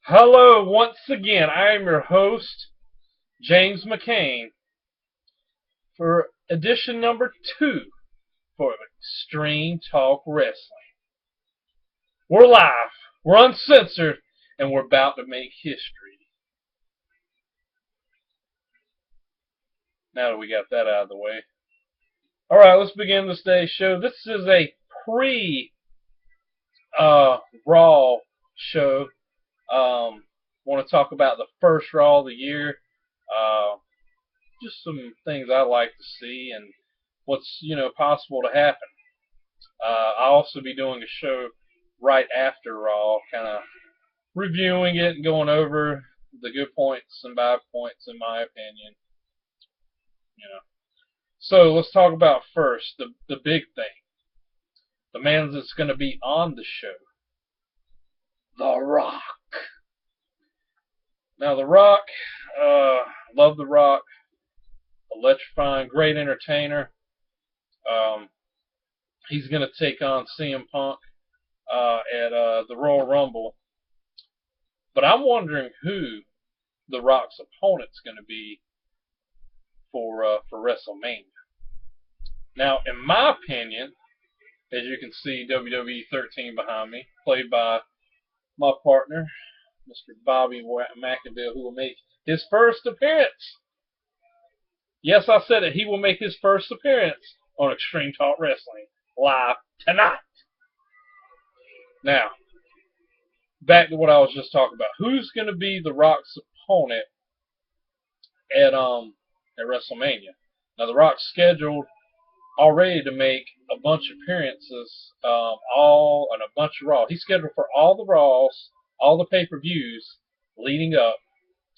Hello, once again. I am your host, James McCain, for edition number 2 for Extreme Talk Wrestling. We're live, we're uncensored, and we're about to make history. Now that we got that out of the way. Alright, let's begin this day's show. This is a pre Raw show. Want to talk about the first Raw of the year. Uh, just some things I like to see and what's possible to happen. I'll also be doing a show right after Raw, kind of reviewing it and going over the good points and bad points, in my opinion. You know. So let's talk about first the big thing, the man that's going to be on the show, The Rock. Now, The Rock, love The Rock, electrifying, great entertainer. He's going to take on CM Punk at the Royal Rumble. But I'm wondering who The Rock's opponent's going to be for WrestleMania. Now, in my opinion, as you can see, WWE 13 behind me, played by my partner, Mr. Bobby McInville, who will make his first appearance. Yes, I said it. He will make his first appearance on Extreme Talk Wrestling live tonight. Now, back to what I was just talking about. Who's going to be The Rock's opponent at WrestleMania? Now, The Rock's scheduled already to make a bunch of appearances, all on a bunch of Raw. He's scheduled for all the Raws, all the pay-per-views leading up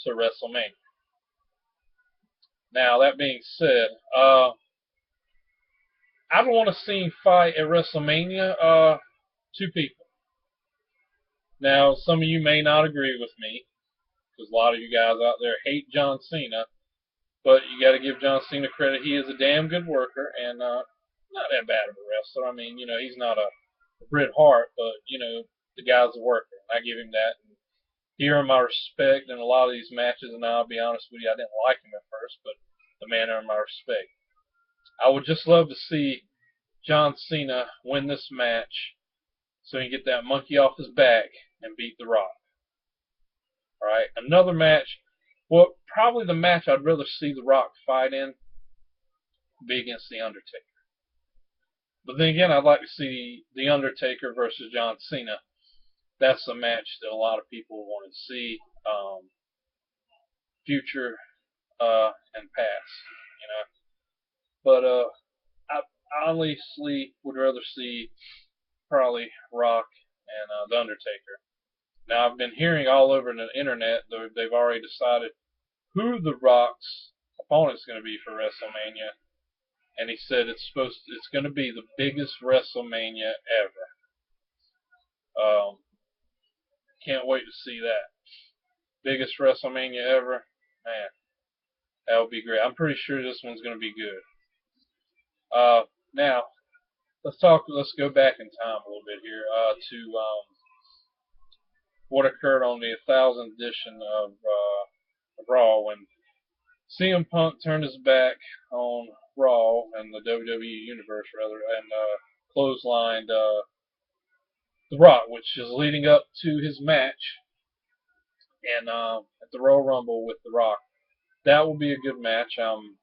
to WrestleMania. Now, that being said, I don't want to see him fight at WrestleMania two people. Now, some of you may not agree with me, because a lot of you guys out there hate John Cena, but you got to give John Cena credit. He is a damn good worker and not that bad of a wrestler. I mean, he's not a Bret Hart, but, the guy's a worker. I give him that. And he earned my respect in a lot of these matches, and I'll be honest with you, I didn't like him at first, but the man earned my respect. I would just love to see John Cena win this match so he can get that monkey off his back and beat The Rock. Alright, another match. Well, probably the match I'd rather see The Rock fight in be against The Undertaker. But then again, I'd like to see The Undertaker versus John Cena. That's a match that a lot of people want to see, future and past, But I honestly would rather see probably Rock and The Undertaker. Now, I've been hearing all over the internet that they've already decided who The Rock's opponent's going to be for WrestleMania, and he said it's going to be the biggest WrestleMania ever. Can't wait to see that. Biggest WrestleMania ever, man. That would be great. I'm pretty sure this one's going to be good. Now, let's go back in time a little bit here to what occurred on the 1000th edition of Raw when CM Punk turned his back on Raw and the WWE Universe, rather, and clotheslined The Rock, which is leading up to his match and at the Royal Rumble with The Rock. That will be a good match. I'm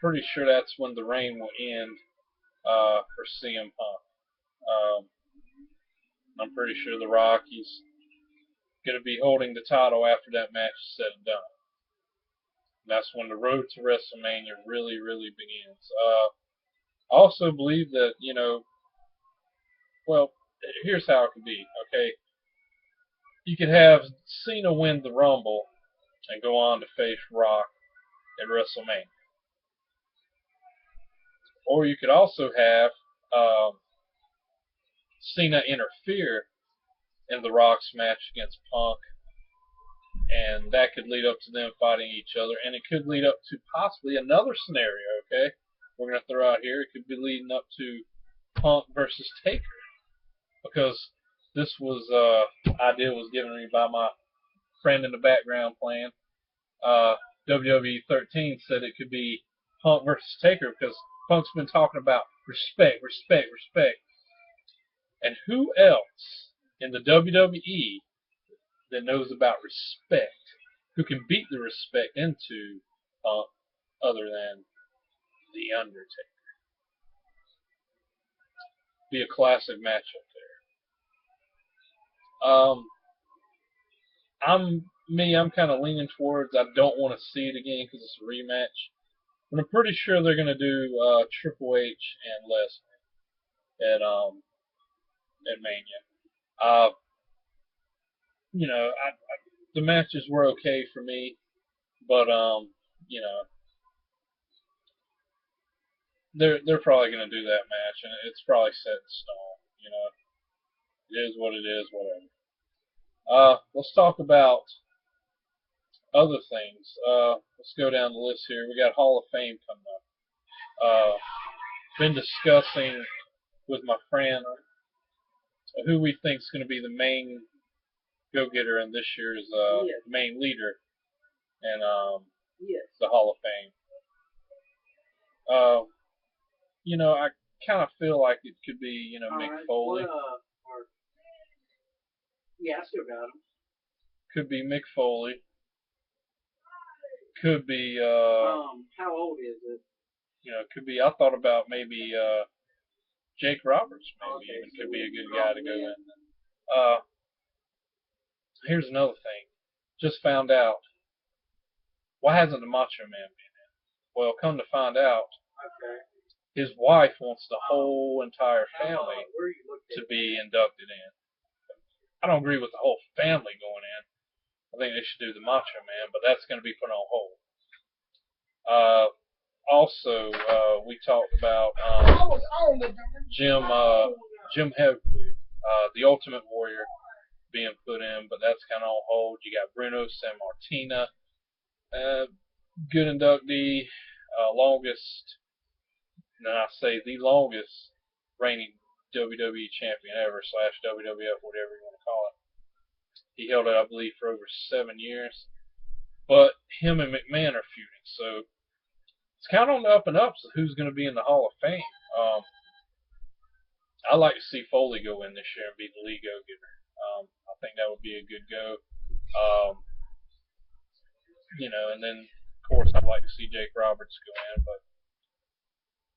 pretty sure that's when the reign will end for CM Punk. I'm pretty sure The Rock, he's going to be holding the title after that match is said and done. And that's when the road to WrestleMania really, really begins. I also believe that, well, here's how it could be, okay? You could have Cena win the Rumble and go on to face Rock at WrestleMania. Or you could also have Cena interfere in The Rock's match against Punk, and that could lead up to them fighting each other, and it could lead up to possibly another scenario, okay? We're going to throw out here. It could be leading up to Punk versus Taker, because This was idea was given to me by my friend in the background playing. WWE 13 said it could be Punk versus Taker because Punk's been talking about respect, respect, respect. And who else in the WWE that knows about respect, who can beat the respect into Punk other than The Undertaker? Be a classic matchup there. I'm kind of leaning towards I don't want to see it again because it's a rematch. But I'm pretty sure they're gonna do Triple H and Lesnar at Mania. Uh, the matches were okay for me, but you know, they're probably gonna do that match, and it's probably set in stone. It is what it is, whatever. Let's talk about other things. Let's go down the list here. We got Hall of Fame coming up. Been discussing with my friend who we think is going to be the main go-getter in this year's main leader in the Hall of Fame. I kind of feel like it could be, Mick Foley. Yeah, I still got him. Could be Mick Foley. Could be. How old is it? Could be. I thought about maybe Jake Roberts. Maybe even could be a good guy to go in. Here's another thing. Just found out. Why hasn't the Macho Man been in? Well, come to find out, his wife wants the whole entire family to be inducted in. I don't agree with the whole family going in. I think they should do the Macho Man, but that's going to be put on hold. Also, we talked about Jim Hegwig, the Ultimate Warrior, being put in, but that's kind of on hold. You got Bruno Sammartino, good inductee, longest, and I say the longest reigning WWE champion ever / WWF, whatever you want to call it. He held it, I believe, for over 7 years. But him and McMahon are feuding, so it's kind of on the up and ups of who's going to be in the Hall of Fame. I'd like to see Foley go in this year and be the league go-getter. I think that would be a good go. And then, of course, I'd like to see Jake Roberts go in, but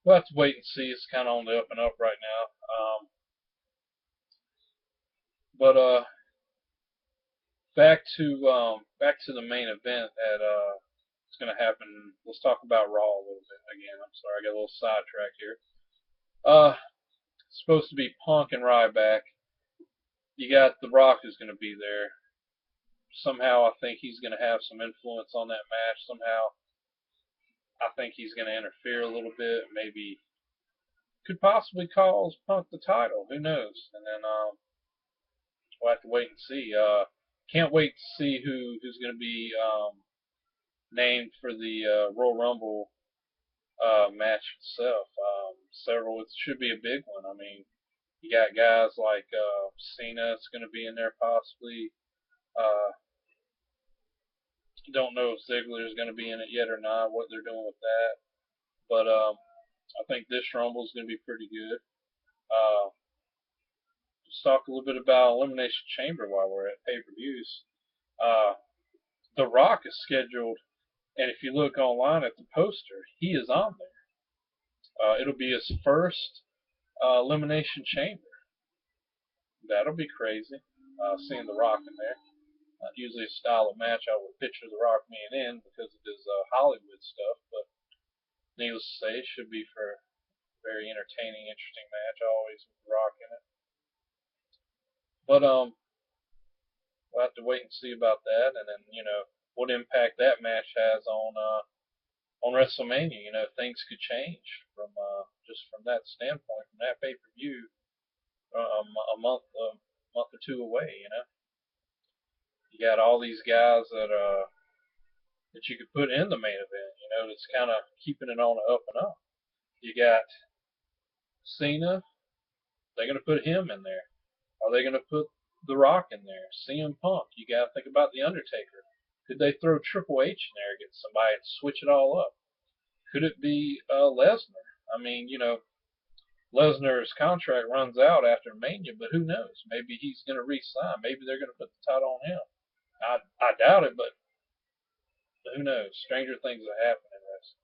we'll have to wait and see. It's kind of on the up and up right now. Back to the main event that it's going to happen. Let's talk about Raw a little bit again. I'm sorry, I got a little sidetracked here. It's supposed to be Punk and Ryback. You got The Rock who's going to be there. Somehow I think he's going to have some influence on that match. Somehow I think he's going to interfere a little bit. Maybe could possibly cause Punk the title. Who knows? And then we'll have to wait and see. Can't wait to see who's going to be named for the Royal Rumble match itself. It should be a big one. I mean, you got guys like Cena's going to be in there possibly. Don't know if Ziggler is going to be in it yet or not, what they're doing with that. But I think this Rumble is going to be pretty good. Let's talk a little bit about Elimination Chamber while we're at pay-per-views. The Rock is scheduled, and if you look online at the poster, he is on there. It'll be his first Elimination Chamber. That'll be crazy, seeing The Rock in there. Usually a style of match I would picture The Rock being in because of his Hollywood stuff, but needless to say, it should be for a very entertaining, interesting match, always with The Rock in it. But we'll have to wait and see about that, and then what impact that match has on WrestleMania. Things could change from just from that standpoint, from that pay-per-view, a month or two away. You got all these guys that you could put in the main event. That's kind of keeping it on the up and up. You got Cena. They're going to put him in there. Are they going to put The Rock in there? CM Punk? You got to think about The Undertaker. Could they throw Triple H in there, get somebody to switch it all up? Could it be Lesnar? I mean, Lesnar's contract runs out after Mania, but who knows? Maybe he's going to re-sign. Maybe they're going to put the title on him. I doubt it, but who knows? Stranger things have happened in wrestling.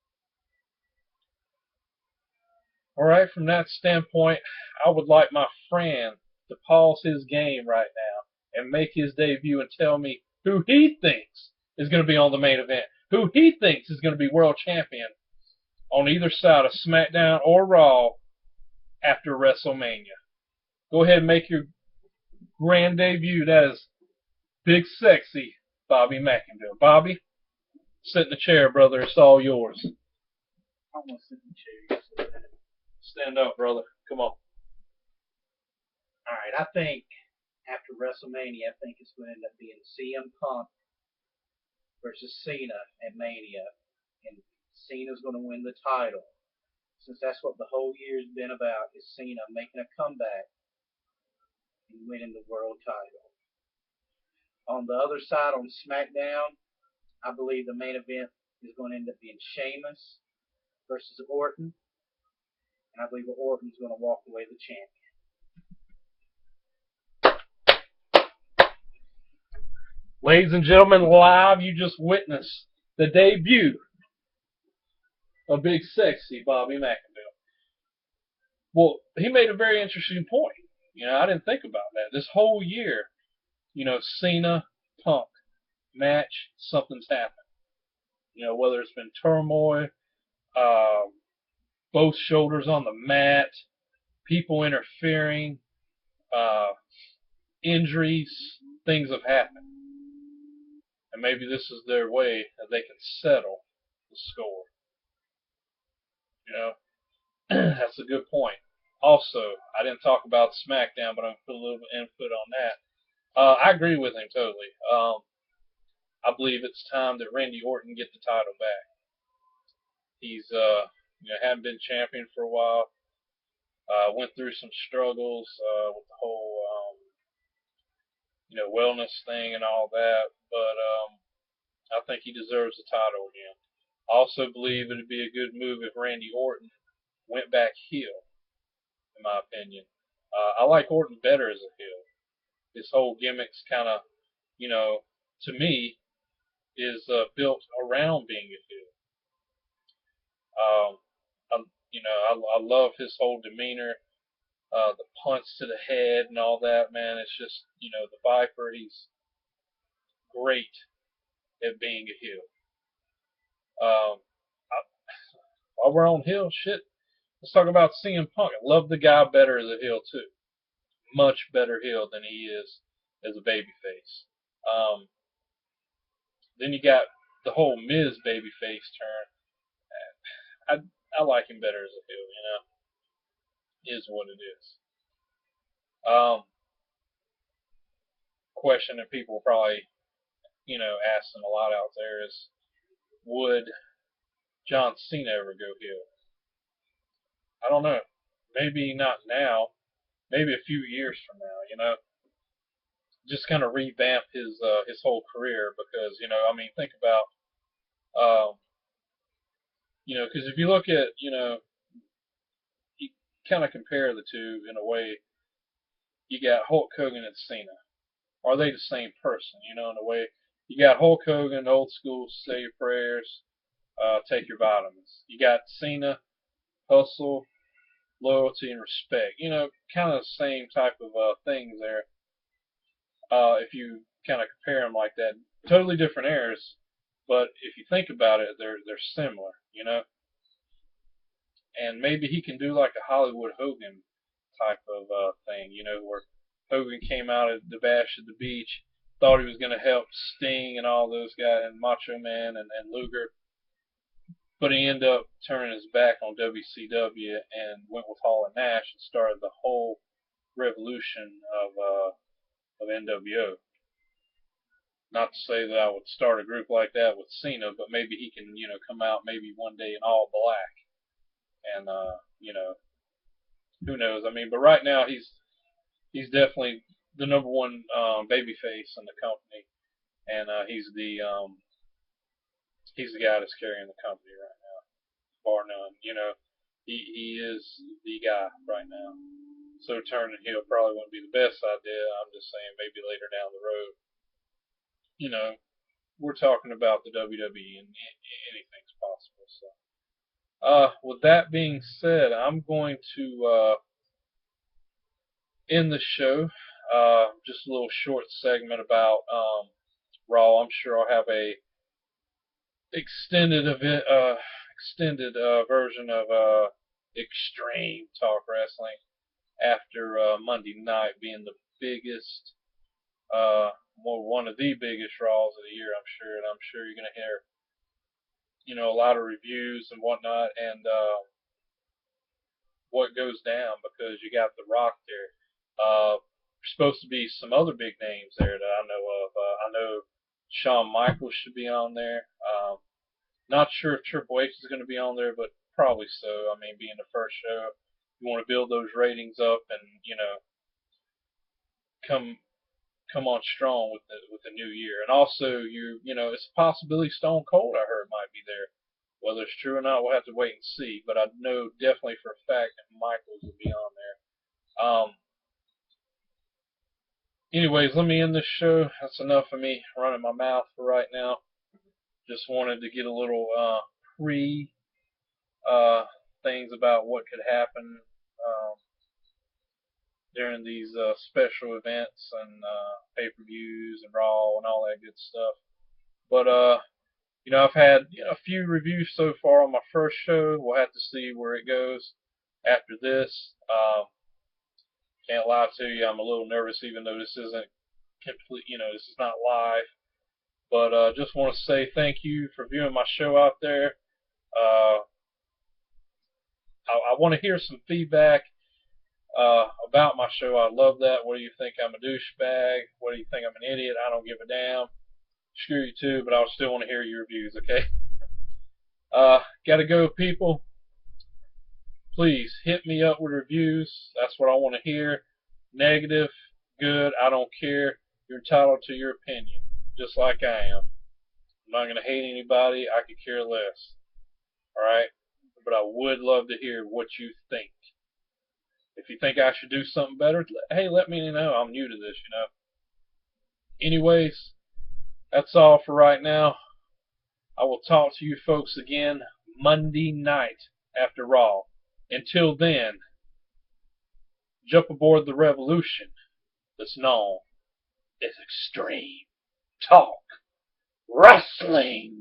All right, from that standpoint, I would like my friend to pause his game right now and make his debut and tell me who he thinks is going to be on the main event, who he thinks is going to be world champion on either side of SmackDown or Raw after WrestleMania. Go ahead and make your grand debut. That is Big Sexy Bobby McIntyre. Bobby, sit in the chair, brother. It's all yours. I'm gonna sit in the chair. Stand up, brother. Come on. All right, I think after WrestleMania, I think it's going to end up being CM Punk versus Cena at Mania, and Cena's going to win the title. Since that's what the whole year's been about, is Cena making a comeback and winning the world title. On the other side, on SmackDown, I believe the main event is going to end up being Sheamus versus Orton, and I believe Orton's going to walk away the champion. Ladies and gentlemen, live, you just witnessed the debut of Big Sexy Bobby McIntyre. Well, he made a very interesting point. I didn't think about that. This whole year, Cena, Punk match, something's happened. Whether it's been turmoil, both shoulders on the mat, people interfering, injuries, things have happened. And maybe this is their way that they can settle the score. That's a good point. Also, I didn't talk about SmackDown, but I'm going to put a little input on that. I agree with him totally. I believe it's time that Randy Orton get the title back. He's hadn't been champion for a while. Went through some struggles with the whole wellness thing and all that, but I think he deserves the title again. I also believe it would be a good move if Randy Orton went back heel, in my opinion. I like Orton better as a heel. His whole gimmick's kind of, to me, is built around being a heel. I love his whole demeanor, the punch to the head and all that, man. It's just, the Viper, he's great at being a heel. While we're on heel, shit, let's talk about CM Punk. I love the guy better as a heel, too. Much better heel than he is as a babyface. Then you got the whole Miz babyface turn. I like him better as a heel, Is what it is. Question that people probably, asking a lot out there is, would John Cena ever go heel? I don't know. Maybe not now. Maybe a few years from now, Just kind of revamp his whole career because, think about, because if you look at, you kind of compare the two in a way. You got Hulk Hogan and Cena. Are they the same person? In a way. You got Hulk Hogan, old school, say your prayers, take your vitamins. You got Cena, hustle, loyalty, and respect. Kind of the same type of things there. If you kind of compare them like that, totally different eras, but if you think about it, they're similar. And maybe he can do like a Hollywood Hogan type of thing, where Hogan came out at the Bash at the Beach, thought he was going to help Sting and all those guys, and Macho Man and Luger, but he ended up turning his back on WCW and went with Hall and Nash and started the whole revolution of NWO. Not to say that I would start a group like that with Cena, but maybe he can, come out maybe one day in all black, and who knows? I mean, but right now he's definitely the number one babyface in the company, and he's the guy that's carrying the company right now, bar none. He is the guy right now. So turning heel probably wouldn't be the best idea. I'm just saying maybe later down the road. You know, we're talking about the WWE and anything's possible. So, with that being said, I'm going to end the show. Just a little short segment about Raw. I'm sure I'll have a extended event, extended version of Extreme Talk Wrestling after Monday night being the biggest, one of the biggest Raws of the year. I'm sure, and I'm sure you're gonna hear, a lot of reviews and whatnot, and what goes down because you got The Rock there. Supposed to be some other big names there that I know of. I know Shawn Michaels should be on there. Not sure if Triple H is going to be on there, but probably so. I mean, being the first show, you want to build those ratings up and come come on strong with the new year. And also, it's a possibility Stone Cold I heard might be there. Whether it's true or not, we'll have to wait and see. But I know definitely for a fact that Michaels will be on there. Anyways, let me end this show. That's enough of me running my mouth for right now. Just wanted to get a little pre things about what could happen during these special events and pay-per-views and Raw and all that good stuff. But I've had a few reviews so far on my first show. We'll have to see where it goes after this. Can't lie to you, I'm a little nervous, even though this isn't complete. This is not live. But just want to say thank you for viewing my show out there. I want to hear some feedback about my show. I love that. What do you think I'm a douchebag? What do you think I'm an idiot? I don't give a damn. Screw you too, but I still want to hear your reviews, okay? Gotta go, people. Please hit me up with reviews. That's what I want to hear. Negative, good, I don't care. You're entitled to your opinion, just like I am. I'm not going to hate anybody. I could care less. Alright? But I would love to hear what you think. If you think I should do something better, hey, let me know. I'm new to this, Anyways, that's all for right now. I will talk to you folks again Monday night after Raw. Until then, jump aboard the revolution that's known as Extreme Talk Wrestling.